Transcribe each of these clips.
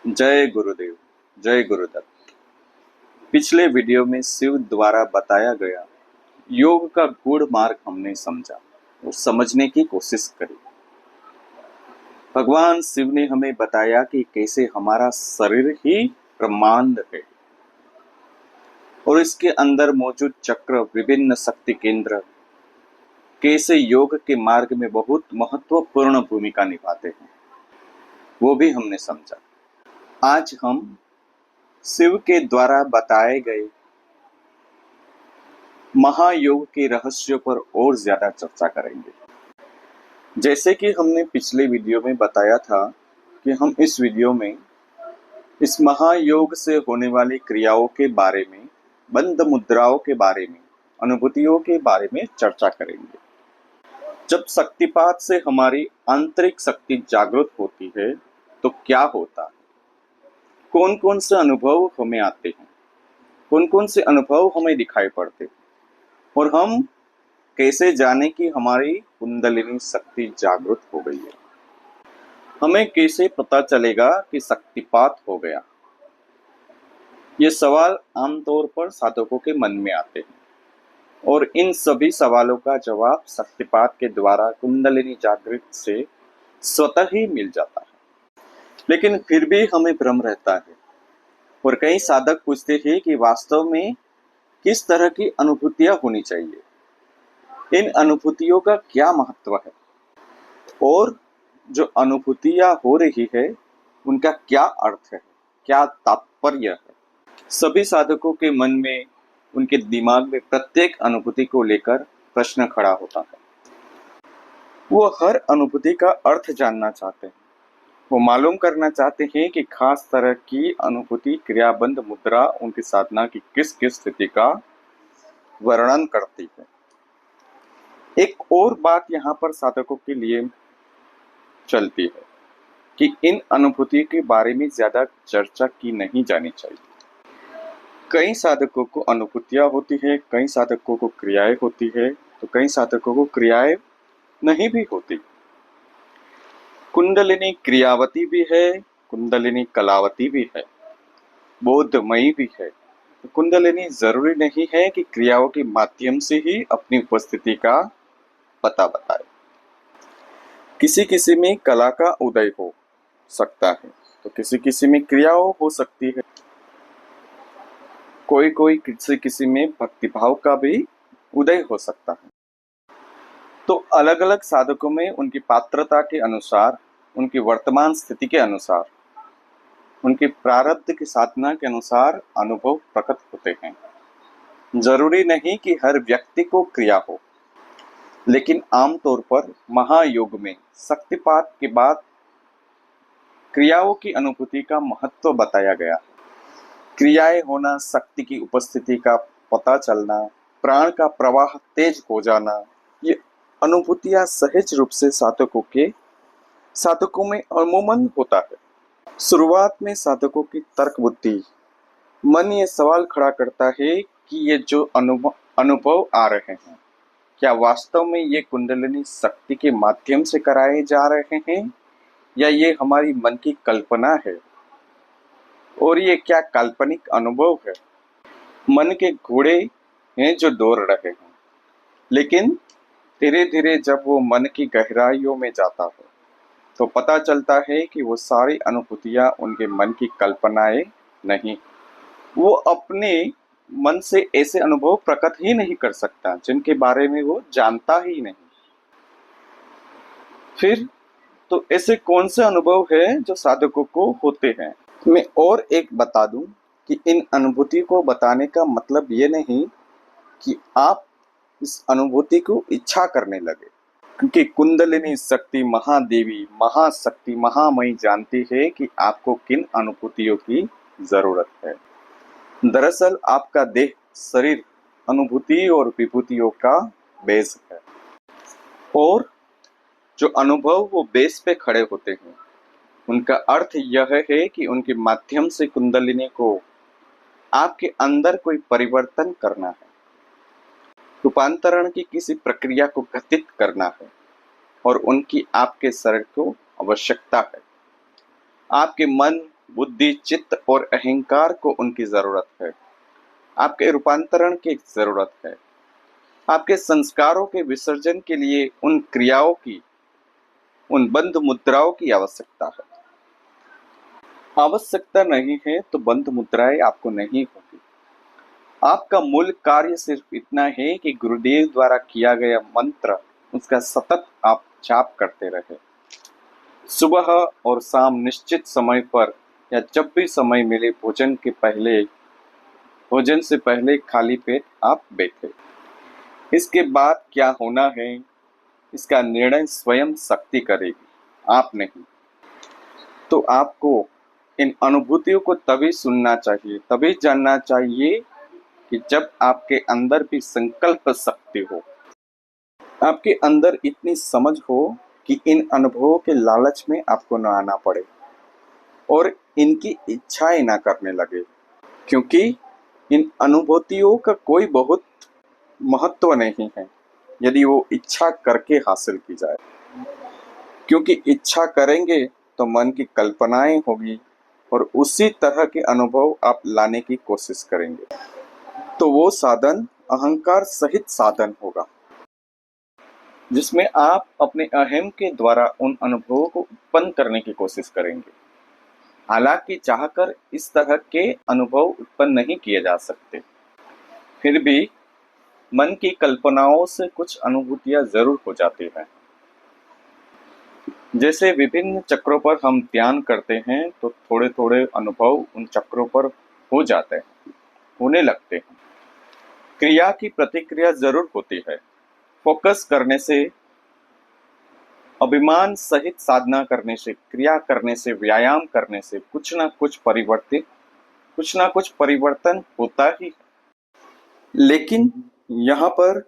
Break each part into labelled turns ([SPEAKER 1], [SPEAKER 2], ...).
[SPEAKER 1] जय गुरुदेव, जय गुरुदत्त। पिछले वीडियो में शिव द्वारा बताया गया योग का गूढ़ मार्ग हमने समझा और समझने की कोशिश करी। भगवान शिव ने हमें बताया कि कैसे हमारा शरीर ही ब्रह्मांड है और इसके अंदर मौजूद चक्र, विभिन्न शक्ति केंद्र कैसे योग के मार्ग में बहुत महत्वपूर्ण भूमिका निभाते हैं, वो भी हमने समझा। आज हम शिव के द्वारा बताए गए महायोग के रहस्यों पर और ज्यादा चर्चा करेंगे। जैसे कि हमने पिछले वीडियो में बताया था कि हम इस वीडियो में इस महायोग से होने वाली क्रियाओं के बारे में, बंद मुद्राओं के बारे में, अनुभूतियों के बारे में चर्चा करेंगे। जब शक्तिपात से हमारी आंतरिक शक्ति जागृत होती है तो क्या होता है, कौन कौन से अनुभव हमें आते हैं, कौन कौन से अनुभव हमें दिखाई पड़ते हैं और हम कैसे जाने कि हमारी कुंडलिनी शक्ति जागृत हो गई है। हमें कैसे पता चलेगा कि शक्तिपात हो गया। ये सवाल आमतौर पर साधकों के मन में आते हैं और इन सभी सवालों का जवाब शक्तिपात के द्वारा कुंडलिनी जागृत से स्वतः ही मिल जाता है। लेकिन फिर भी हमें भ्रम रहता है और कई साधक पूछते हैं कि वास्तव में किस तरह की अनुभूतियां होनी चाहिए, इन अनुभूतियों का क्या महत्व है और जो अनुभूतियां हो रही है उनका क्या अर्थ है, क्या तात्पर्य है। सभी साधकों के मन में, उनके दिमाग में प्रत्येक अनुभूति को लेकर प्रश्न खड़ा होता है। वो हर अनुभूति का अर्थ जानना चाहते हैं। वो मालूम करना चाहते हैं कि खास तरह की अनुभूति, क्रियाबंध मुद्रा उनकी साधना की किस किस स्थिति का वर्णन करती है। एक और बात यहाँ पर साधकों के लिए चलती है कि इन अनुभूति के बारे में ज्यादा चर्चा की नहीं जानी चाहिए। कई साधकों को अनुभूतियां होती है, कई साधकों को क्रियाएं होती है, तो कई साधकों को क्रियाएं नहीं भी होती। कुंडलिनी क्रियावती भी है, कुंडलिनी कलावती भी है, बोधमयी भी है। कुंडलिनी जरूरी नहीं है कि क्रियाओं के माध्यम से ही अपनी उपस्थिति का पता बताए। किसी किसी में कला का उदय हो सकता है तो किसी किसी में क्रियाओं हो सकती है। कोई कोई किसी किसी में भक्तिभाव का भी उदय हो सकता है। तो अलग अलग साधकों में उनकी पात्रता के अनुसार, उनकी वर्तमान स्थिति के अनुसार, उनकी प्रारब्ध की साधना के अनुसार अनुभव प्रकट होते हैं। जरूरी नहीं कि हर व्यक्ति को क्रिया हो, लेकिन आमतौर पर महायोग में शक्तिपात के बाद क्रियाओं की अनुभूति का महत्व बताया गया है। क्रियाएं होना, शक्ति की उपस्थिति का पता चलना, प्राण का प्रवाह तेज हो जाना, ये अनुभूतियां सहज रूप से साधकों में अमूमन होता है। शुरुआत में साधकों की तर्क बुद्धि, मन ये सवाल खड़ा करता है कि ये जो अनुभव आ रहे हैं, क्या वास्तव में ये कुंडलिनी शक्ति के माध्यम से कराए जा रहे हैं या ये हमारी मन की कल्पना है और ये क्या काल्पनिक अनुभव है। मन के घोड़े हैं जो दौड़ रहे हैं, लेकिन धीरे धीरे जब वो मन की गहराइयों में जाता है तो पता चलता है कि वो सारी अनुभूतियां उनके मन की कल्पनाएं नहीं। वो अपने मन से ऐसे अनुभव प्रकट ही नहीं कर सकता जिनके बारे में वो जानता ही नहीं। फिर तो ऐसे कौन से अनुभव है जो साधकों को होते हैं। मैं और एक बता दूं कि इन अनुभूति को बताने का मतलब ये नहीं कि आप इस अनुभूति को इच्छा करने लगे, क्योंकि कुंडलिनी शक्ति, महादेवी, महाशक्ति, महामयी जानती है कि आपको किन अनुभूतियों की जरूरत है। दरअसल आपका देह, शरीर अनुभूति और विभूतियों का बेस है और जो अनुभव वो बेस पे खड़े होते हैं उनका अर्थ यह है कि उनके माध्यम से कुंडलिनी को आपके अंदर कोई परिवर्तन करना है, रूपांतरण की किसी प्रक्रिया को गतित करना है और उनकी आपके शरीर को आवश्यकता है। आपके मन, बुद्धि, चित्त और अहंकार को उनकी जरूरत है। आपके रूपांतरण की जरूरत है। आपके संस्कारों के विसर्जन के लिए उन क्रियाओं की, उन बंद मुद्राओं की आवश्यकता है। आवश्यकता नहीं है तो बंद मुद्राएं आपको नहीं होगी। आपका मूल कार्य सिर्फ इतना है कि गुरुदेव द्वारा किया गया मंत्र, उसका सतत आप जाप करते रहे। सुबह और शाम निश्चित समय पर या जब भी समय मिले भोजन से पहले खाली पेट आप बैठे। इसके बाद क्या होना है, इसका निर्णय स्वयं शक्ति करेगी, आप नहीं। तो आपको इन अनुभूतियों को तभी सुनना चाहिए, तभी जानना चाहिए कि जब आपके अंदर भी संकल्प शक्ति हो, आपके अंदर इतनी समझ हो कि इन अनुभवों के लालच में आपको न आना पड़े और इनकी इच्छाएं ना करने लगे, क्योंकि इन अनुभूतियों का कोई बहुत महत्व नहीं है यदि वो इच्छा करके हासिल की जाए। क्योंकि इच्छा करेंगे तो मन की कल्पनाएं होगी और उसी तरह के अनुभव आप लाने की कोशिश करेंगे, तो वो साधन अहंकार सहित साधन होगा, जिसमें आप अपने अहम के द्वारा उन अनुभवों को उत्पन्न करने की कोशिश करेंगे। हालांकि चाहकर इस तरह के अनुभव उत्पन्न नहीं किए जा सकते, फिर भी मन की कल्पनाओं से कुछ अनुभूतियां जरूर हो जाती हैं। जैसे विभिन्न चक्रों पर हम ध्यान करते हैं तो थोड़े थोड़े अनुभव उन चक्रों पर हो जाते हैं, होने लगते हैं। क्रिया की प्रतिक्रिया जरूर होती है। फोकस करने से, अभिमान सहित साधना करने से, क्रिया करने से, व्यायाम करने से कुछ ना कुछ परिवर्तन होता ही है। लेकिन यहाँ पर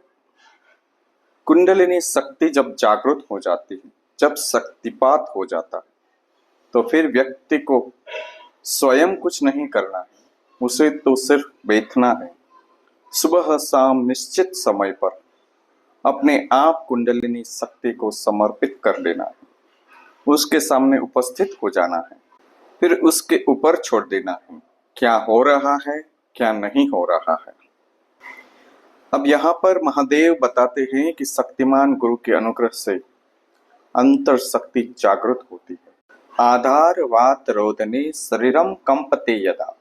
[SPEAKER 1] कुंडलिनी शक्ति जब जागृत हो जाती है, जब शक्तिपात हो जाता है, तो फिर व्यक्ति को स्वयं कुछ नहीं करना है, उसे तो सिर्फ बैठना है। सुबह शाम निश्चित समय पर अपने आप कुंडलिनी शक्ति को समर्पित कर देना है, उसके सामने उपस्थित हो जाना है, फिर उसके ऊपर छोड़ देना है क्या हो रहा है, क्या नहीं हो रहा है। अब यहाँ पर महादेव बताते हैं कि शक्तिमान गुरु के अनुग्रह से अंतर शक्ति जागृत होती है। आधार वात रोदने शरीरम कंपते यदा।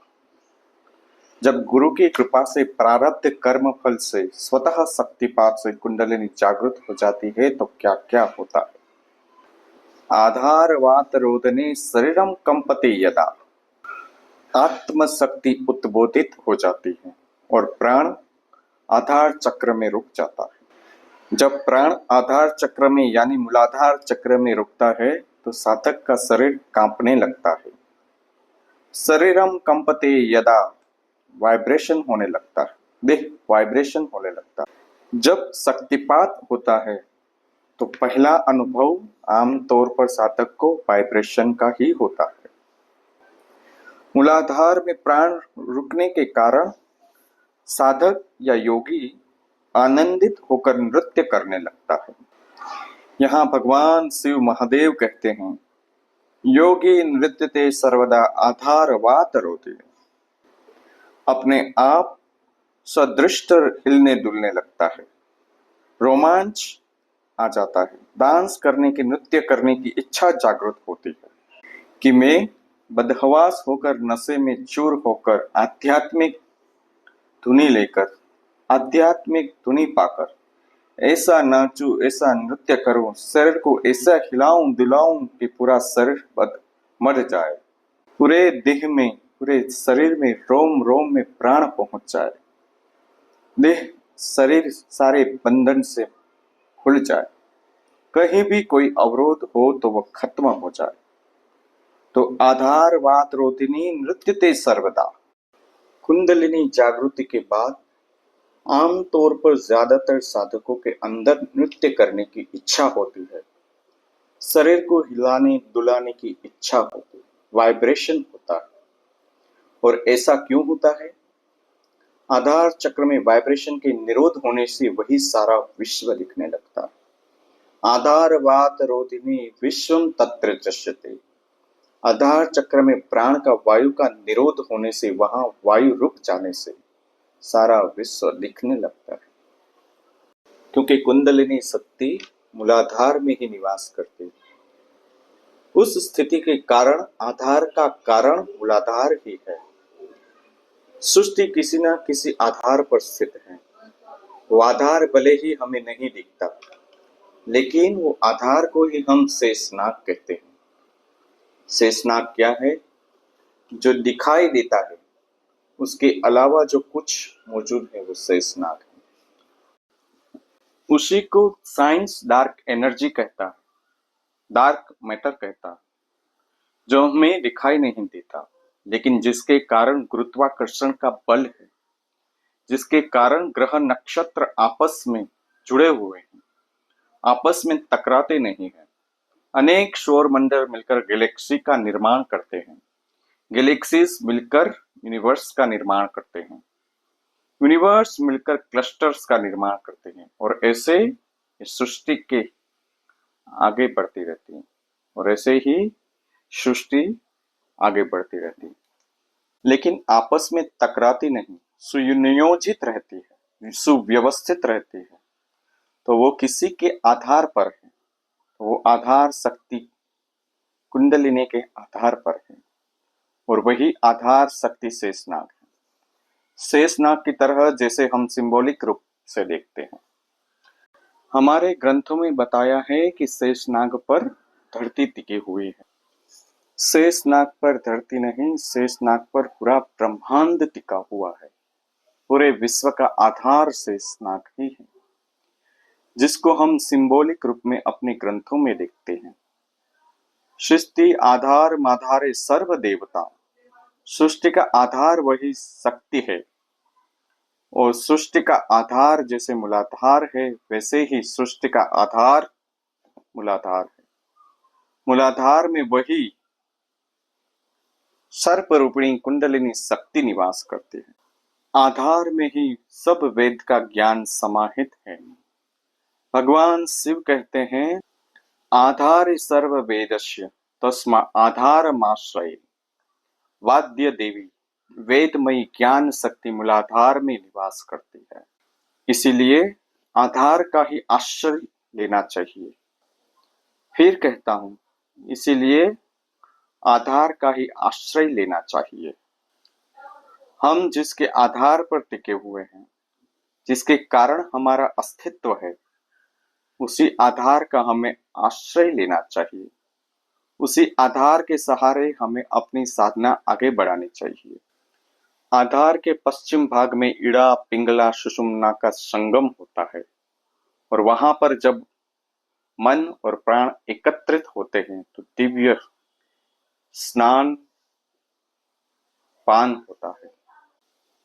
[SPEAKER 1] जब गुरु की कृपा से प्रारब्ध कर्म फल से स्वतः शक्तिपात से कुंडलिनी जागृत हो जाती है तो क्या क्या होता है। आधार वात रोदने शरीरम कंपते यदा। आत्म शक्ति उद्बोधित हो जाती है और प्राण आधार चक्र में रुक जाता है। जब प्राण आधार चक्र में यानी मूलाधार चक्र में रुकता है तो साधक का शरीर कांपने लगता है। शरीरम कंपते यदा, वाइब्रेशन होने लगता है, देह वाइब्रेशन होने लगता है। जब शक्तिपात होता है तो पहला अनुभव आमतौर पर साधक को वाइब्रेशन का ही होता है। मूलाधार में प्राण रुकने के कारण साधक या योगी आनंदित होकर नृत्य करने लगता है। यहाँ भगवान शिव महादेव कहते हैं, योगी नृत्यते सर्वदा आधार वात रोते। अपने आप सदृष्ट हिलने डुलने लगता है, रोमांच आ जाता है, डांस करने की, नृत्य करने की इच्छा जागृत होती है कि मैं बदहवास होकर, नशे में चूर होकर, आध्यात्मिक धुनी पाकर ऐसा नाचूं, ऐसा नृत्य करूं, शरीर को ऐसा हिलाऊं दिलाऊं कि पूरा शरीर मर जाए, पूरे देह में, पूरे शरीर में, रोम रोम में प्राण पहुंच जाए, देह शरीर सारे बंधन से खुल जाए, कहीं भी कोई अवरोध हो तो वह खत्म हो जाए। तो आधार वात रोधिनी नृत्यते सर्वदा। कुंडलिनी जागृति के बाद आमतौर पर ज्यादातर साधकों के अंदर नृत्य करने की इच्छा होती है, शरीर को हिलाने डुलाने की इच्छा होती है, वाइब्रेशन होता है। और ऐसा क्यों होता है? आधार चक्र में वाइब्रेशन के निरोध होने से वही सारा विश्व दिखने लगता है। आधार वात रोधिनी विश्वम तत्र दृश्यते। आधार चक्र में प्राण का वायु का निरोध होने से, वहां वायु रुक जाने से सारा विश्व दिखने लगता है, क्योंकि कुंडलिनी शक्ति मूलाधार में ही निवास करती है। उस स्थिति के कारण आधार का कारण मूलाधार ही है। सृष्टि किसी न किसी आधार पर स्थित है। वो आधार भले ही हमें नहीं दिखता, लेकिन वो आधार को ही हम शेषनाग कहते हैं। शेषनाग क्या है? जो दिखाई देता है, उसके अलावा जो कुछ मौजूद है वो शेषनाग है। उसी को साइंस डार्क एनर्जी कहता है, डार्क मैटर कहता है, जो हमें दिखाई नहीं देता, लेकिन जिसके कारण गुरुत्वाकर्षण का बल है, जिसके कारण ग्रह नक्षत्र आपस में जुड़े हुए हैं, आपस में टकराते नहीं हैं। अनेक सौर मंडल मिलकर गैलेक्सी का निर्माण करते हैं, गैलेक्सीज मिलकर यूनिवर्स का निर्माण करते हैं, यूनिवर्स मिलकर क्लस्टर्स का निर्माण करते हैं, और ऐसे सृष्टि के आगे बढ़ती रहती है, और ऐसे ही सृष्टि आगे बढ़ती रहती है, लेकिन आपस में टकराती नहीं, सुनियोजित रहती है, सुव्यवस्थित रहती है। तो वो किसी के आधार पर है, तो वो आधार शक्ति कुंडलिनी के आधार पर है, और वही आधार शक्ति शेषनाग है। शेषनाग की तरह जैसे हम सिंबॉलिक रूप से देखते हैं। हमारे ग्रंथों में बताया है कि शेषनाग पर धरती टिकी हुई है। शेषनाग पर धरती नहीं, शेषनाग पर पूरा ब्रह्मांड टिका हुआ है। पूरे विश्व का आधार शेषनाग ही है, जिसको हम सिंबॉलिक रूप में अपने ग्रंथों में देखते हैं। सृष्टि आधार माधारे सर्व देवता। सृष्टि का आधार वही शक्ति है, और सृष्टि का आधार जैसे मूलाधार है, वैसे ही सृष्टि का आधार मूलाधार है। मूलाधार में वही सर्परूपिणी कुंडलिनी शक्ति निवास करती है। आधार में ही सब वेद का ज्ञान समाहित है। भगवान शिव कहते हैं, आधार सर्व वेदस्य तस्मा आधारमाश्रये। वाद्य देवी वेदमयी ज्ञान शक्ति मूलाधार में निवास करती है, इसीलिए आधार का ही आश्रय लेना चाहिए। फिर कहता हूं, इसीलिए आधार का ही आश्रय लेना चाहिए। हम जिसके आधार पर टिके हुए हैं, जिसके कारण हमारा अस्तित्व है, उसी आधार का हमें आश्रय लेना चाहिए। उसी आधार के सहारे हमें अपनी साधना आगे बढ़ानी चाहिए। आधार के पश्चिम भाग में इड़ा पिंगला सुषुम्ना का संगम होता है, और वहां पर जब मन और प्राण एकत्रित होते हैं तो दिव्य स्नान पान होता है।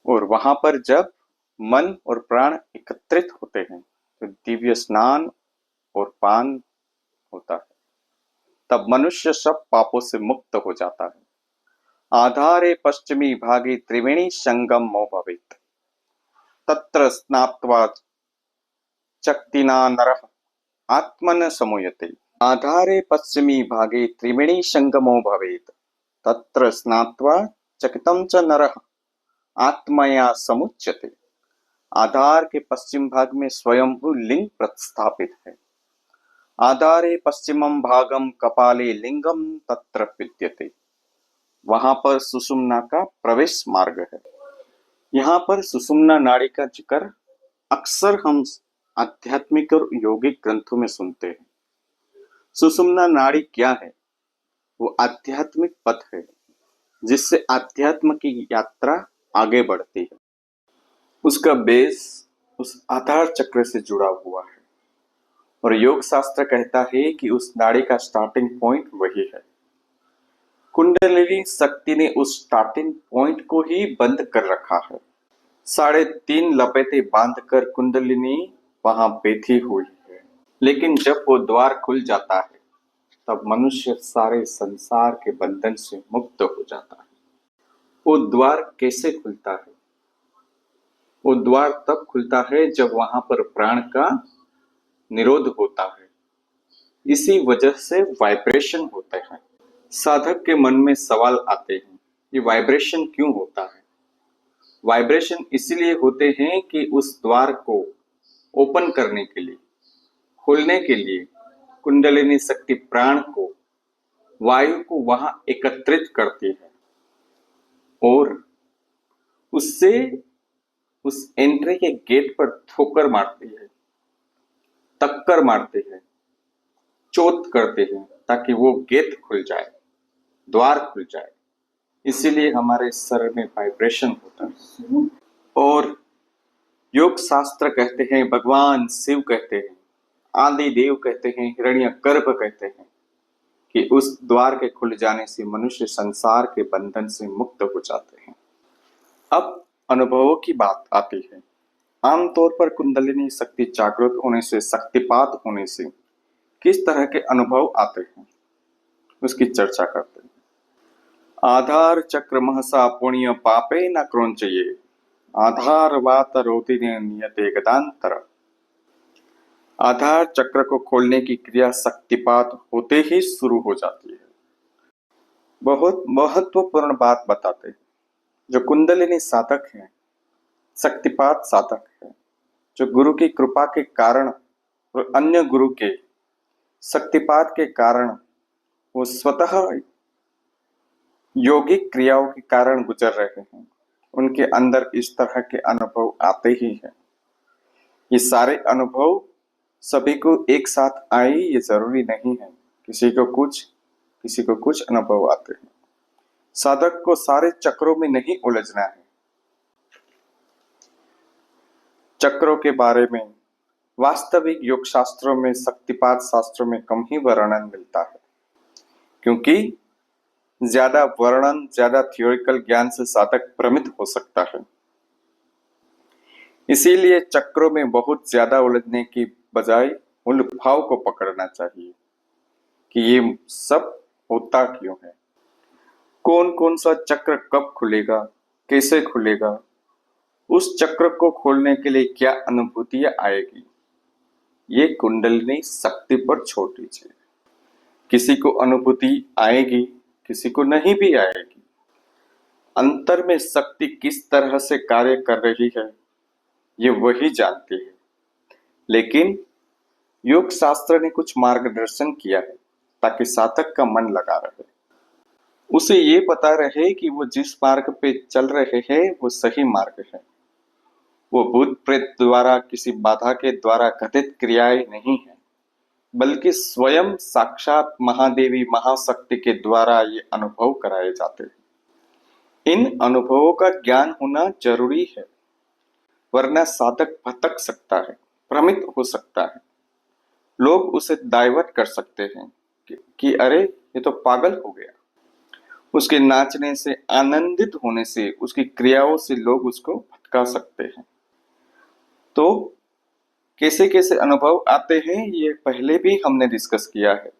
[SPEAKER 1] और वहां पर जब मन और प्राण एकत्रित होते हैं तो दिव्य स्नान और पान होता है। तब मनुष्य सब पापों से मुक्त हो जाता है। आधारे पश्चिमी भागे त्रिवेणी संगम मो भवेत्, तत्र स्नात्वा चक्तिना नरः आत्मन समूयते। आधारे पश्चिमी भागे त्रिवेणी संगमो भवेत्, तत्र स्नात्वा चकितं च नरः आत्मया समुच्यते। आधार के पश्चिम भाग में स्वयंभू लिंग प्रतिस्थापित है। आधारे पश्चिमम भागम कपाले लिंगम तत्र विद्यते। वहां पर सुषुम्ना का प्रवेश मार्ग है। यहाँ पर सुषुम्ना नाड़ी का जिक्र अक्सर हम आध्यात्मिक और योगिक ग्रंथों में सुनते हैं। सुषुम्ना नाड़ी क्या है? वो आध्यात्मिक पथ है, जिससे आध्यात्म की यात्रा आगे बढ़ती है। उसका बेस उस आधार चक्र से जुड़ा हुआ है, और योग शास्त्र कहता है कि उस नाड़ी का स्टार्टिंग पॉइंट वही है। कुंडलिनी शक्ति ने उस स्टार्टिंग पॉइंट को ही बंद कर रखा है। 3.5 लपेटे बांधकर कुंडलिनी वहां बैठी हुई है, लेकिन जब वो द्वार खुल जाता है तब मनुष्य सारे संसार के बंधन से मुक्त हो जाता है। वो द्वार कैसे खुलता है? वो द्वार तब खुलता है जब वहां पर प्राण का निरोध होता है। इसी वजह से वाइब्रेशन होते हैं। साधक के मन में सवाल आते हैं, ये वाइब्रेशन क्यों होता है? वाइब्रेशन इसलिए होते हैं कि उस द्वार को ओपन करने के लिए, खोलने के लिए कुंडलिनी शक्ति प्राण को, वायु को वहां एकत्रित करती है और उससे उस एंट्री के गेट पर ठोकर मारती है, टक्कर मारती है, चोट करते हैं ताकि वो गेट खुल जाए, द्वार खुल जाए। इसीलिए हमारे शरीर में वाइब्रेशन होता है। और योग शास्त्र कहते हैं, भगवान शिव कहते हैं, आदि देव कहते हैं, हिरण्यगर्भ कहते हैं कि उस द्वार के खुल जाने से मनुष्य संसार के बंधन से मुक्त हो जाते हैं। अब अनुभवों की बात आती है। आमतौर पर कुंडलिनी शक्ति जागृत होने से, शक्तिपात होने से किस तरह के अनुभव आते हैं उसकी चर्चा करते हैं। आधार चक्र महसा पुण्य पापे न क्रौंचये, आधार वात रोधिने नियते गदांतर। आधार चक्र को खोलने की क्रिया शक्तिपात होते ही शुरू हो जाती है। बहुत महत्वपूर्ण बात बताते हैं। जो कुंडलिनी साधक है, शक्तिपात साधक है, जो गुरु की कृपा के कारण और अन्य गुरु के शक्तिपात के कारण वो स्वतः योगिक क्रियाओं के कारण गुजर रहे हैं, उनके अंदर इस तरह के अनुभव आते ही हैं। ये सारे अनुभव सभी को एक साथ आए ये जरूरी नहीं है। किसी को कुछ अनुभव आते हैं। साधक को सारे चक्रों में नहीं उलझना है। चक्रों के बारे में वास्तविक योग शास्त्रों में, शक्तिपात शास्त्रों में कम ही वर्णन मिलता है, क्योंकि ज्यादा वर्णन, ज्यादा थियोरिकल ज्ञान से साधक भ्रमित हो सकता है। इसीलिए चक्रों में बहुत ज्यादा उलझने की बजाय मूल भाव को पकड़ना चाहिए कि ये सब होता क्यों है, कौन कौन सा चक्र कब खुलेगा, कैसे खुलेगा, उस चक्र को खोलने के लिए क्या अनुभूतियां आएगी, ये कुंडलिनी शक्ति पर छोड़ दीजिए। किसी को अनुभूति आएगी, किसी को नहीं भी आएगी। अंतर में शक्ति किस तरह से कार्य कर रही है ये वही जानती है। लेकिन योग शास्त्र ने कुछ मार्गदर्शन किया है ताकि साधक का मन लगा रहे, उसे ये पता रहे कि वो जिस मार्ग पे चल रहे हैं वो सही मार्ग है। वो भूत प्रेत द्वारा, किसी बाधा के द्वारा कथित क्रियाएं नहीं है, बल्कि स्वयं साक्षात महादेवी महाशक्ति के द्वारा ये अनुभव कराए जाते हैं। इन अनुभवों का ज्ञान होना जरूरी है, वरना साधक भटक सकता है, भ्रमित हो सकता है। लोग उसे डाइवर्ट कर सकते हैं कि अरे ये तो पागल हो गया। उसके नाचने से, आनंदित होने से, उसकी क्रियाओं से लोग उसको भटका सकते हैं। तो कैसे कैसे अनुभव आते हैं ये पहले भी हमने डिस्कस किया है।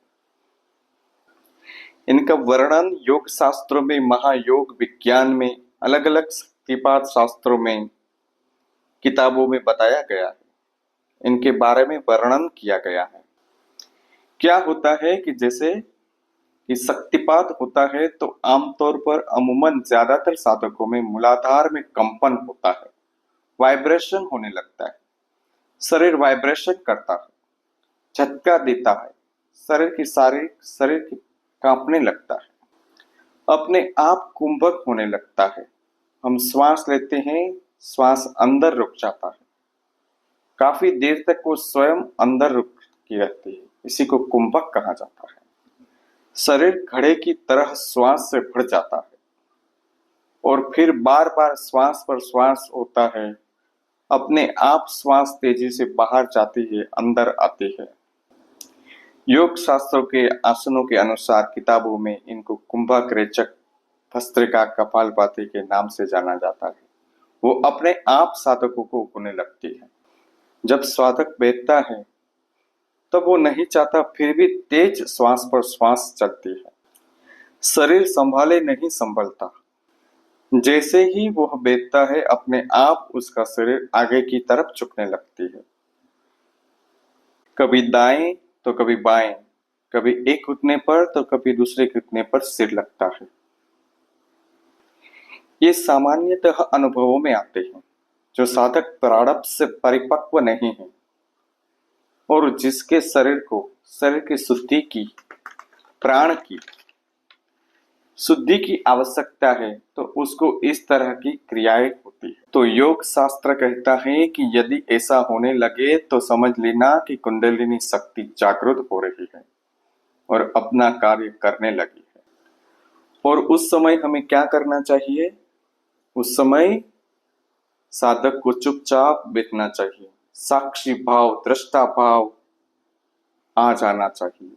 [SPEAKER 1] इनका वर्णन योग शास्त्रों में, महायोग विज्ञान में, अलग अलग शक्तिपात शास्त्रों में, किताबों में बताया गया है। इनके बारे में वर्णन किया गया है। क्या होता है कि जैसे कि शक्तिपात होता है तो आमतौर पर अमूमन ज्यादातर साधकों में मूलाधार में कंपन होता है, वाइब्रेशन होने लगता है, शरीर वाइब्रेशन करता है, झटका देता है, शरीर की कांपने लगता है, अपने आप कुंभक होने लगता है। हम श्वास लेते हैं, श्वास अंदर रुक जाता है, काफी देर तक वो स्वयं अंदर रुकी रहती है। इसी को कुंभक कहा जाता है। शरीर घड़े की तरह श्वास से भर जाता है और फिर बार बार श्वास पर श्वास होता है। अपने आप श्वास तेजी से बाहर जाती है, अंदर आती है। योग शास्त्रों के आसनों के अनुसार किताबों में इनको कुंभक, रेचक, भस्त्रिका, कपालभाति के नाम से जाना जाता है। वो अपने आप साधकों को होने लगती है। जब साधक बैठता है तब वो नहीं चाहता, फिर भी तेज श्वास पर श्वास चलती है। शरीर संभाले नहीं संभलता। जैसे ही वह बैठता है अपने आप उसका शरीर आगे की तरफ झुकने लगती है, कभी दाएं तो कभी बाएं, कभी एक घुटने पर तो कभी दूसरे घुटने पर सिर लगता है। ये सामान्यतः अनुभवों में आते हैं जो साधक प्रारब्ध से परिपक्व नहीं है और जिसके शरीर की शुद्धि की, प्राण की शुद्धि की आवश्यकता है, तो उसको इस तरह की क्रियाएं होती है। तो योग शास्त्र कहता है कि यदि ऐसा होने लगे तो समझ लेना कि कुंडलिनी शक्ति जागृत हो रही है और अपना कार्य करने लगी है। और उस समय हमें क्या करना चाहिए? उस समय साधक को चुपचाप बैठना चाहिए, साक्षी भाव, दृष्टा भाव आ जाना चाहिए,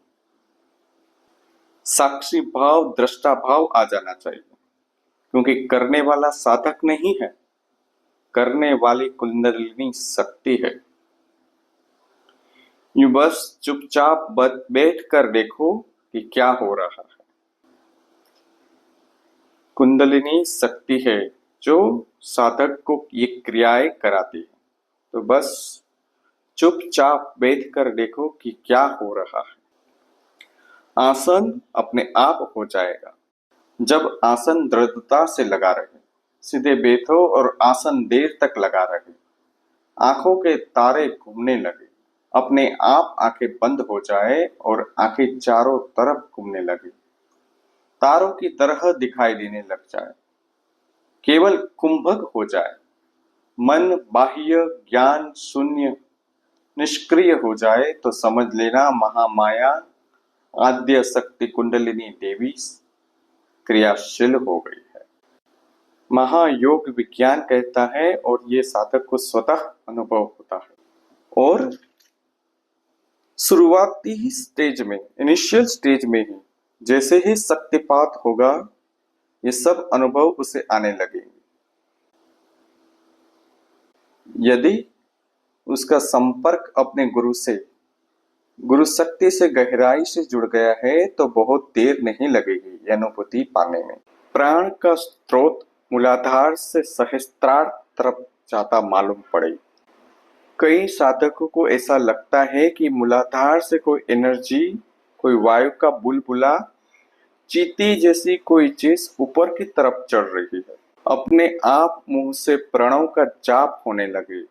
[SPEAKER 1] साक्षी भाव, दृष्टा भाव आ जाना चाहिए, क्योंकि करने वाला साधक नहीं है, करने वाली कुंडलिनी शक्ति है। यूं बस चुपचाप बैठ कर देखो कि क्या हो रहा है। कुंडलिनी शक्ति है जो साधक को ये क्रियाएं कराती है। तो बस चुपचाप बैठ कर देखो कि क्या हो रहा है। आसन अपने आप हो जाएगा। जब आसन दृढ़ता से लगा रहे, सीधे बैठो और आसन देर तक लगा रहे, आंखों के तारे घूमने लगे, अपने आप आंखें बंद हो जाए और आंखें चारों तरफ घूमने लगे, तारों की तरह दिखाई देने लग जाए, केवल कुंभक हो जाए, मन बाह्य ज्ञान शून्य निष्क्रिय हो जाए, तो समझ लेना महामाया आद्य शक्ति कुंडलिनी देवी क्रियाशील हो गई है। महायोग विज्ञान कहता है और ये साधक को स्वतः अनुभव होता है। और शुरुआती स्टेज में, इनिशियल स्टेज में ही जैसे ही शक्तिपात होगा, ये सब अनुभव उसे आने लगेंगे। यदि उसका संपर्क अपने गुरु शक्ति से गहराई से जुड़ गया है, तो बहुत देर नहीं लगेगी ये अनुभूति पाने में। प्राण का स्रोत मूलाधार से सहस्त्रार तरफ जाता मालूम पड़े। कई साधकों को ऐसा लगता है कि मूलाधार से कोई एनर्जी, कोई वायु का बुलबुला, चींटी जैसी कोई चीज ऊपर की तरफ चढ़ रही है। अपने आप मुंह से प्रणव का जाप होने लगे,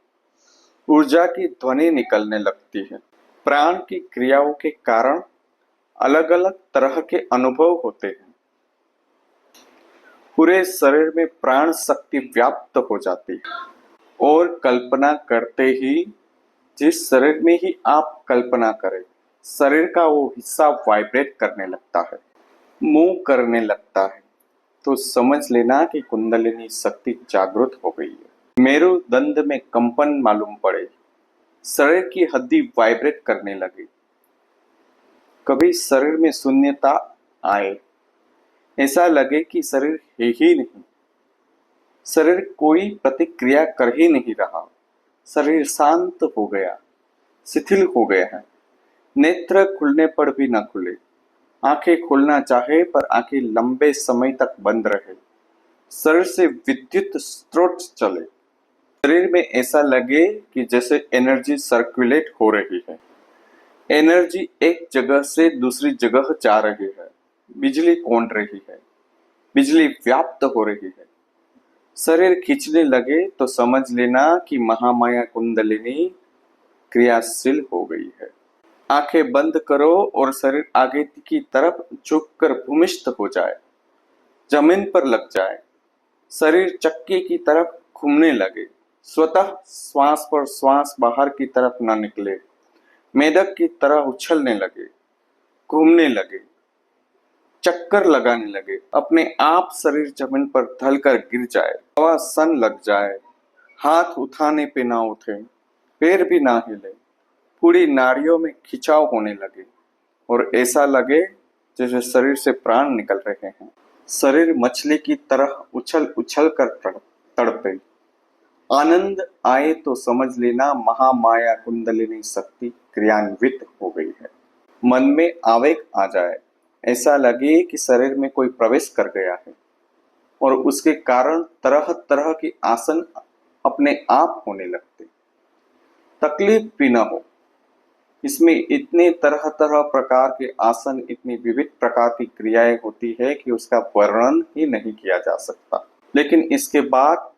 [SPEAKER 1] ऊर्जा की ध्वनि निकलने लगती है। प्राण की क्रियाओं के कारण अलग अलग तरह के अनुभव होते हैं। पूरे शरीर में प्राण शक्ति व्याप्त हो जाती है और कल्पना करते ही, जिस शरीर में ही आप कल्पना करें, शरीर का वो हिस्सा वाइब्रेट करने लगता है, मूव करने लगता है, तो समझ लेना कि कुंडलिनी शक्ति जागृत हो गई है। मेरुदंड में कंपन मालूम पड़े, शरीर की हड्डी वाइब्रेट करने लगे, कभी शरीर में शून्यता आए, ऐसा लगे कि शरीर है ही नहीं, शरीर कोई प्रतिक्रिया कर ही नहीं रहा, शरीर शांत हो गया, शिथिल हो गया है, नेत्र खुलने पर भी न खुले, आंखें खोलना चाहे पर आंखें लंबे समय तक बंद रहे, शरीर से विद्युत स्रोत चले, शरीर में ऐसा लगे कि जैसे एनर्जी सर्कुलेट हो रही है, एनर्जी एक जगह से दूसरी जगह जा रही है, बिजली कौंध रही है, बिजली व्याप्त हो रही है, शरीर खींचने लगे, तो समझ लेना कि महामाया कुंडलिनी क्रियाशील हो गई है। आंखें बंद करो और शरीर आगे की तरफ झुककर भूमिष्ठ हो जाए, जमीन पर लग जाए, शरीर चक्की की तरफ घूमने लगे, स्वतः श्वास पर श्वास बाहर की तरफ न निकले, मेढक की तरह उछलने लगे, घूमने लगे, चक्कर लगाने लगे, अपने आप शरीर जमीन पर ढलकर गिर जाए, हवा सन लग जाए, हाथ उठाने पे ना उठे, पैर भी ना हिले, पूरी नाड़ियों में खिंचाव होने लगे और ऐसा लगे जैसे शरीर से प्राण निकल रहे हैं। शरीर मछली की तरह उछल उछल कर तड़पे। आनंद आए तो समझ लेना महामाया कुंडलिनी शक्ति क्रियान्वित हो गई है। मन में आवेग आ जाए, ऐसा लगे कि शरीर में कोई प्रवेश कर गया है और उसके कारण तरह तरह के आसन अपने आप होने लगते, तकलीफ भी न हो, इसमें इतने तरह तरह प्रकार के आसन, इतनी विविध प्रकार की क्रियाएं होती है कि उसका वर्णन ही नहीं किया जा सकता। लेकिन इसके बाद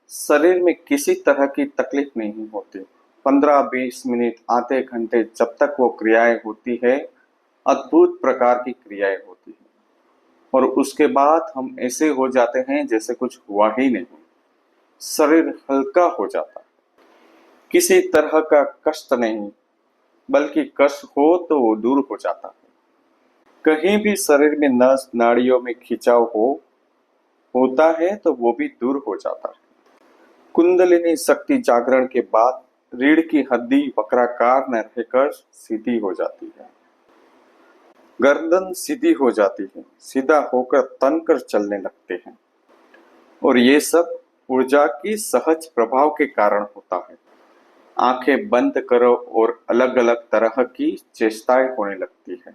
[SPEAKER 1] शरीर में किसी तरह की तकलीफ नहीं होती। 15-20 मिनट, आधे घंटे जब तक वो क्रियाएं होती है, अद्भुत प्रकार की क्रियाएं होती है और उसके बाद हम ऐसे हो जाते हैं जैसे कुछ हुआ ही नहीं। शरीर हल्का हो जाता है, किसी तरह का कष्ट नहीं, बल्कि कष्ट हो तो वो दूर हो जाता है। कहीं भी शरीर में नस नाड़ियों में खिंचाव होता है तो वो भी दूर हो जाता है। कुंडलिनी शक्ति जागरण के बाद रीढ़ की हड्डी वक्राकार न रहकर सीधी हो जाती है, गर्दन सीधी हो जाती है, सीधा होकर तनकर चलने लगते हैं और ये सब ऊर्जा की सहज प्रभाव के कारण होता है। आंखें बंद करो और अलग अलग तरह की चेष्टाएं होने लगती है।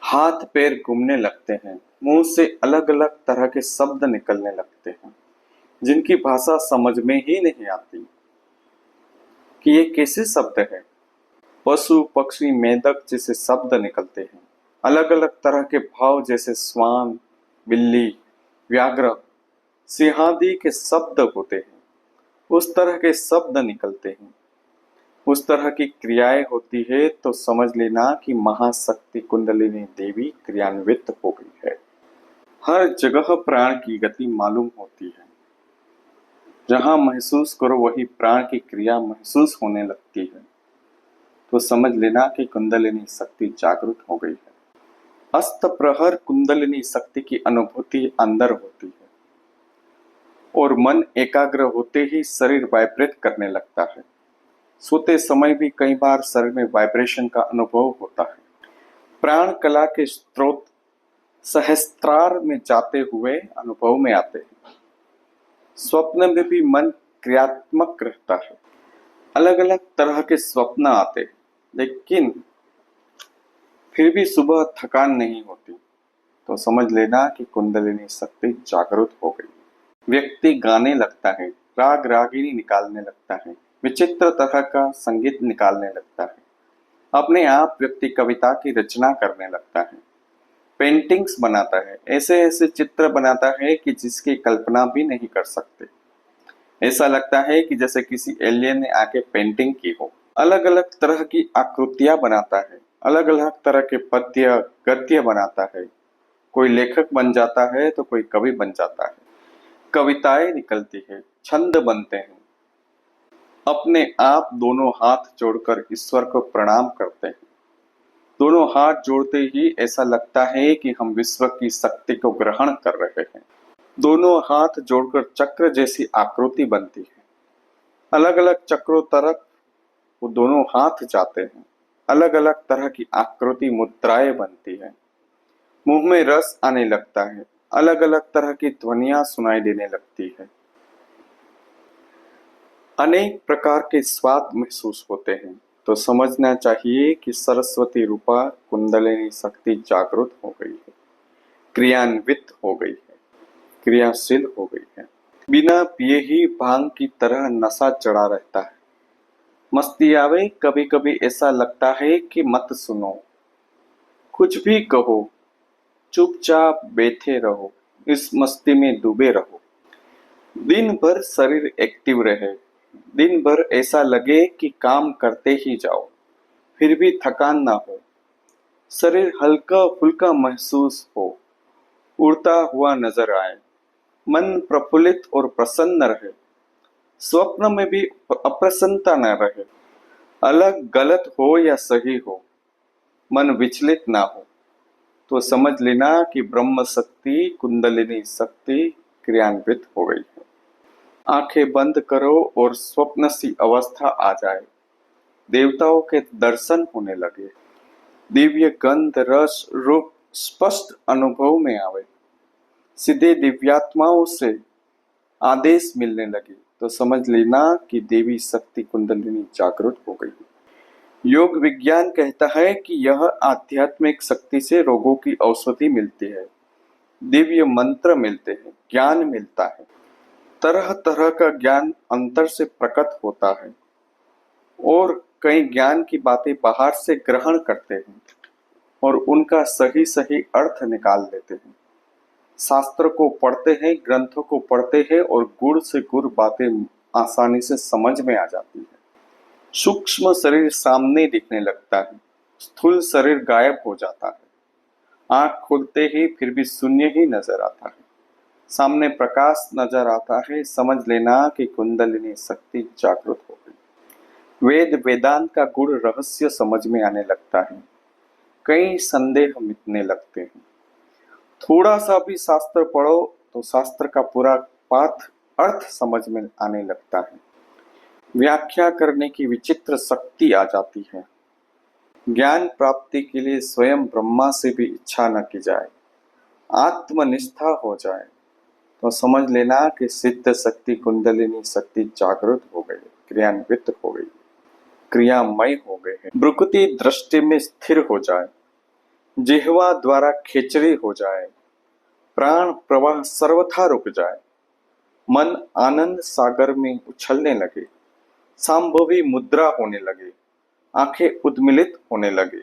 [SPEAKER 1] हाथ पैर घूमने लगते हैं, मुंह से अलग अलग तरह के शब्द निकलने लगते हैं जिनकी भाषा समझ में ही नहीं आती कि ये कैसे शब्द है। पशु पक्षी मेंढक जैसे शब्द निकलते हैं, अलग अलग तरह के भाव जैसे श्वान, बिल्ली, व्याघ्र, सिंहादि के शब्द होते हैं, उस तरह के शब्द निकलते हैं, उस तरह की क्रियाएं होती है तो समझ लेना कि महाशक्ति कुंडलिनी देवी क्रियान्वित हो गई है। हर जगह प्राण की गति मालूम होती है, जहां महसूस करो वही प्राण की क्रिया महसूस होने लगती है, तो समझ लेना कि कुंडलिनी शक्ति जागृत हो गई है। अस्त प्रहर कुंडलिनी शक्ति की अनुभूति अंदर होती है और मन एकाग्र होते ही शरीर वाइब्रेट करने लगता है। सोते समय भी कई बार शरीर में वाइब्रेशन का अनुभव होता है। प्राण कला के स्रोत सहस्त्रार में जाते हुए अनुभव में आते हैं। स्वप्न में भी मन क्रियात्मक रहता है, अलग अलग तरह के स्वप्न आते हैं, लेकिन फिर भी सुबह थकान नहीं होती, तो समझ लेना कि कुंडलिनी शक्ति जागृत हो गई। व्यक्ति गाने लगता है, राग रागिनी निकालने लगता है, विचित्र तरह का संगीत निकालने लगता है, अपने आप व्यक्ति कविता की रचना करने लगता है, पेंटिंग्स बनाता है, ऐसे ऐसे चित्र बनाता है कि जिसकी कल्पना भी नहीं कर सकते। ऐसा लगता है कि जैसे किसी एलियन ने आके पेंटिंग की हो। अलग अलग तरह की आकृतियां बनाता है, अलग अलग तरह के पद्य गद्य बनाता है। कोई लेखक बन जाता है तो कोई कवि बन जाता है। कविताएं निकलती है, छंद बनते हैं। अपने आप दोनों हाथ जोड़कर ईश्वर को प्रणाम करते हैं। दोनों हाथ जोड़ते ही ऐसा लगता है कि हम विश्व की शक्ति को ग्रहण कर रहे हैं। दोनों हाथ जोड़कर चक्र जैसी आकृति बनती है। अलग अलग चक्रों तरफ वो दोनों हाथ जाते हैं। अलग अलग तरह की आकृति मुद्राएं बनती है। मुंह में रस आने लगता है। अलग अलग तरह की ध्वनियां सुनाई देने लगती है। अनेक प्रकार के स्वाद महसूस होते हैं, तो समझना चाहिए कि सरस्वती रूपा कुंडलिनी शक्ति जागृत हो गई है, क्रियान्वित हो गई है, क्रियाशील हो गई है। बिना पिए ही भांग की तरह नशा चढ़ा रहता है। मस्ती आवे, कभी कभी ऐसा लगता है कि मत सुनो, कुछ भी कहो, चुपचाप बैठे रहो, इस मस्ती में डूबे रहो। दिन भर शरीर एक्टिव रहे, दिन भर ऐसा लगे कि काम करते ही जाओ, फिर भी थकान ना हो, शरीर हल्का फुल्का महसूस हो, उड़ता हुआ नजर आए, मन प्रफुल्लित और प्रसन्न रहे, स्वप्न में भी अप्रसन्नता न रहे। अलग गलत हो या सही हो, मन विचलित ना हो, तो समझ लेना कि ब्रह्म शक्ति कुंडलिनी शक्ति क्रियान्वित हो गई है। आंखें बंद करो और स्वप्न सी अवस्था आ जाए, देवताओं के दर्शन होने लगे, दिव्य गंध रस रूप स्पष्ट अनुभव में आवे, सीधे दिव्यात्माओं से आदेश मिलने लगे, तो समझ लेना कि देवी शक्ति कुंडलिनी जागृत हो गई। योग विज्ञान कहता है कि यह आध्यात्मिक शक्ति से रोगों की औषधि मिलती है, दिव्य मंत्र मिलते हैं, ज्ञान मिलता है, तरह तरह का ज्ञान अंतर से प्रकट होता है और कई ज्ञान की बातें बाहर से ग्रहण करते हैं और उनका सही सही अर्थ निकाल लेते हैं। शास्त्र को पढ़ते हैं, ग्रंथों को पढ़ते हैं और गुड़ से गुड़ बातें आसानी से समझ में आ जाती है। सूक्ष्म शरीर सामने दिखने लगता है, स्थूल शरीर गायब हो जाता है। आंख खोलते ही फिर भी शून्य ही नजर आता है। सामने प्रकाश नजर आता है, समझ लेना कि कुंडलिनी शक्ति जागृत हो गई। वेद वेदांत का गुड़ रहस्य समझ में आने लगता है। कई संदेह मिटने लगते हैं। थोड़ा सा भी शास्त्र पढ़ो तो शास्त्र का पूरा पाठ अर्थ समझ में आने लगता है। व्याख्या करने की विचित्र शक्ति आ जाती है। ज्ञान प्राप्ति के लिए स्वयं ब्रह्मा से भी इच्छा न की जाए, आत्मनिष्ठा हो जाए तो समझ लेना कि सिद्ध शक्ति कुंडलिनी शक्ति जागृत हो गई, क्रियान्वित हो गई, क्रियामय हो गए हैं। भ्रुकुटी दृष्टि में स्थिर हो जाए, जिह्वा द्वारा खेचरी हो जाए, प्राण प्रवाह सर्वथा रुक जाए, मन आनंद सागर में उछलने लगे, सांभवी मुद्रा होने लगे, आंखें उद्मिलित होने लगे,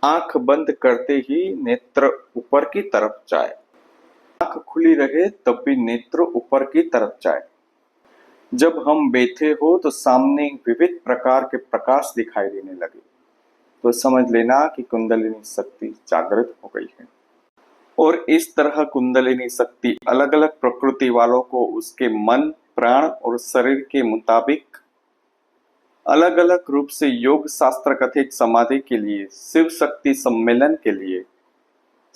[SPEAKER 1] आंख बंद करते ही नेत्र ऊपर की तरफ जाए, आंख खुली रहे तब भी नेत्र ऊपर की तरफ जाए। जब हम बैठे हो तो सामने विविध प्रकार के प्रकाश दिखाई देने लगे तो समझ लेना कि कुंडलिनी शक्ति जागृत हो गई है। और इस तरह कुंडलिनी शक्ति अलग अलग प्रकृति वालों को उसके मन, प्राण और शरीर के मुताबिक अलग अलग रूप से योग शास्त्र कथित समाधि के लिए, शिव शक्ति सम्मेलन के लिए,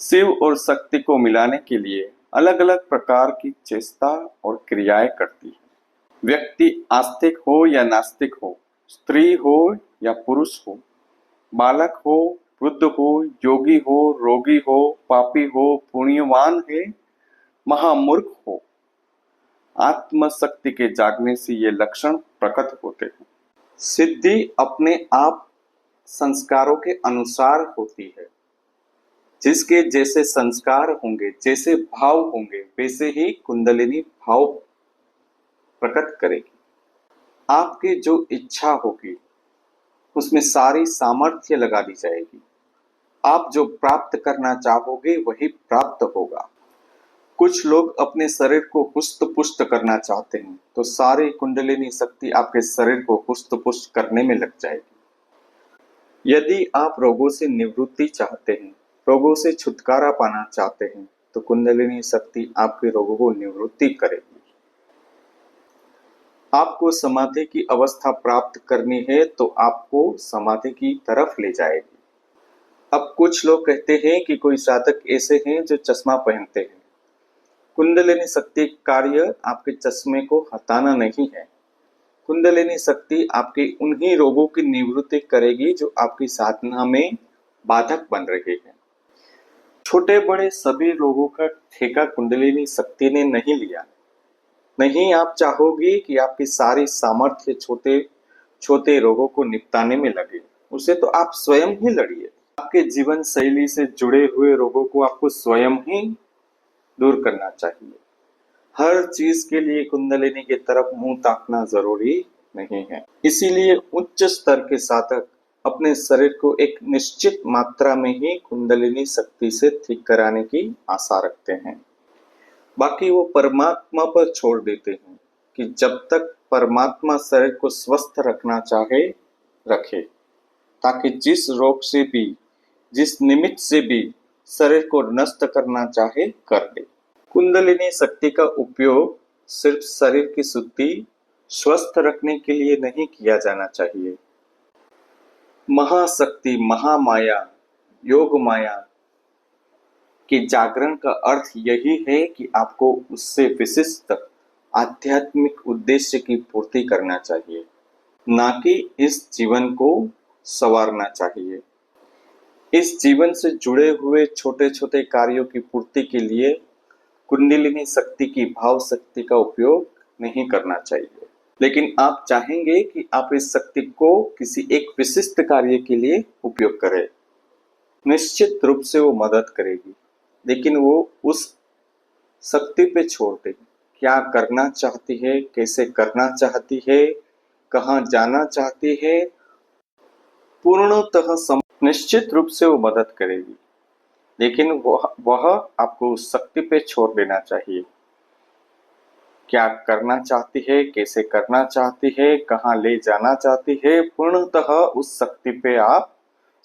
[SPEAKER 1] शिव और शक्ति को मिलाने के लिए अलग अलग प्रकार की चेष्टा और क्रियाएं करती है। व्यक्ति आस्तिक हो या नास्तिक हो, स्त्री हो या पुरुष हो, बालक हो, वृद्ध हो, योगी हो, रोगी हो, पापी हो, पुण्यवान है, महामूर्ख हो, आत्मशक्ति के जागने से ये लक्षण प्रकट होते हैं। सिद्धि अपने आप संस्कारों के अनुसार होती है। जिसके जैसे संस्कार होंगे, जैसे भाव होंगे, वैसे ही कुंडलिनी भाव प्रकट करेगी। आपकी जो इच्छा होगी उसमें सारी सामर्थ्य लगा दी जाएगी। आप जो प्राप्त करना चाहोगे वही प्राप्त होगा। कुछ लोग अपने शरीर को हुष्ट पुष्ट करना चाहते हैं तो सारी कुंडलिनी शक्ति आपके शरीर को हुष्ट पुष्ट करने में लग जाएगी। यदि आप रोगों से निवृत्ति चाहते हैं, रोगों से छुटकारा पाना चाहते हैं तो कुंडलिनी शक्ति आपके रोगों को निवृत्ति करेगी। आपको समाधि की अवस्था प्राप्त करनी है तो आपको समाधि की तरफ ले जाएगी। अब कुछ लोग कहते हैं कि कोई साधक ऐसे हैं जो चश्मा पहनते हैं। कुंडलिनी शक्ति कार्य आपके चश्मे को हटाना नहीं है। कुंडलिनी शक्ति आपके उन्हीं रोगों की निवृत्ति करेगी जो आपकी साधना में बाधक बन रहे हैं। छोटे बड़े सभी रोगों का ठेका कुंडलिनी शक्ति ने नहीं लिया। नहीं आप चाहोगी कि आपकी सारी सामर्थ्य छोटे छोटे रोगों को निपटाने में लगे, उसे तो आप स्वयं ही लड़िए। आपके जीवन शैली से जुड़े हुए रोगों को आपको स्वयं ही दूर करना चाहिए। हर चीज के लिए कुंडलिनी की तरफ मुंह ताकना जरूरी नहीं है। इसीलिए उच्च स्तर के साधक अपने शरीर को एक निश्चित मात्रा में ही कुंडलिनी शक्ति से ठीक कराने की आशा रखते हैं। बाकी वो परमात्मा पर छोड़ देते हैं कि जब तक परमात्मा शरीर को स्वस्थ रखना चाहे रखे, ताकि जिस रोग से भी, जिस निमित्त से भी शरीर को नष्ट करना चाहे कर दे। कुंडलिनी शक्ति का उपयोग सिर्फ शरीर की शुद्धि, स्वस्थ रखने के लिए नहीं किया जाना चाहिए। महाशक्ति, महामाया, योग माया कि जागरण का अर्थ यही है कि आपको उससे विशिष्ट आध्यात्मिक उद्देश्य की पूर्ति करना चाहिए, ना कि इस जीवन को संवारना चाहिए। इस जीवन से जुड़े हुए छोटे छोटे कार्यों की पूर्ति के लिए कुंडलिनी शक्ति की भाव शक्ति का उपयोग नहीं करना चाहिए। लेकिन आप चाहेंगे कि आप इस शक्ति को किसी एक विशिष्ट कार्य के लिए उपयोग करें। निश्चित रूप से वो मदद करेगी, लेकिन वो उस शक्ति पे छोड़ दे। क्या करना चाहती है, कैसे करना चाहती है, कहाँ जाना चाहती है, पूर्णतः निश्चित रूप से वो मदद करेगी, लेकिन वह आपको उस शक्ति पे छोड़ देना चाहिए। क्या करना चाहती है, कैसे करना चाहती है, कहाँ ले जाना चाहती है, पूर्णतः उस शक्ति पे आप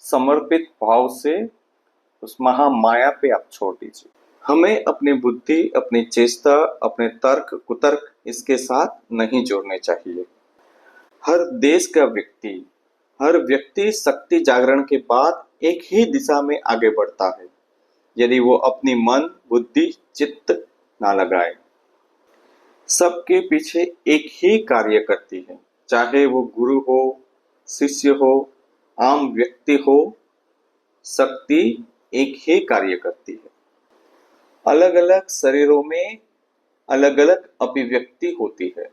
[SPEAKER 1] समर्पित भाव से उस महामाया पे आप छोड़ दीजिए। हमें अपनी बुद्धि, अपनी चेष्टा, अपने तर्क कुतर्क इसके साथ नहीं जोड़ने चाहिए। हर देश का व्यक्ति, हर व्यक्ति शक्ति जागरण के बाद एक ही दिशा में आगे बढ़ता है, यदि वो अपनी मन, बुद्धि, चित्त ना लगाए। सबके पीछे एक ही कार्य करती है, चाहे वो गुरु हो, शिष्य हो, आम व्यक्ति हो, शक्ति एक ही कार्य करती है। अलग अलग शरीरों में अलग अलग अभिव्यक्ति होती है,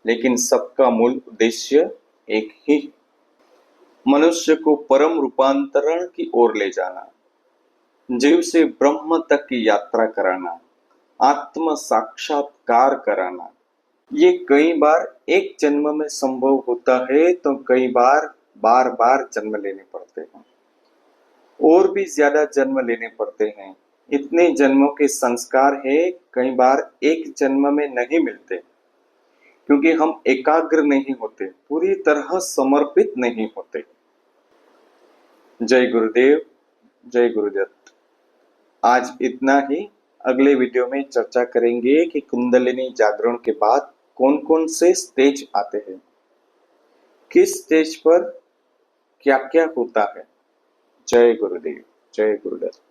[SPEAKER 1] लेकिन सबका मूल उद्देश्य एक ही, मनुष्य को परम रूपांतरण की ओर ले जाना, जीव से ब्रह्म तक की यात्रा कराना, आत्म साक्षात्कार कराना। ये कई बार एक जन्म में संभव होता है, तो कई बार बार बार जन्म लेने पड़ते हैं, और भी ज्यादा जन्म लेने पड़ते हैं। इतने जन्मों के संस्कार है, कई बार एक जन्म में नहीं मिलते, क्योंकि हम एकाग्र नहीं होते, पूरी तरह समर्पित नहीं होते। जय गुरुदेव, जय गुरुदत्त। आज इतना ही। अगले वीडियो में चर्चा करेंगे कि कुंडलिनी जागरण के बाद कौन कौन से स्टेज आते हैं, किस स्टेज पर क्या क्या होता है। जय गुरुदेव, जय गुरुदत्त।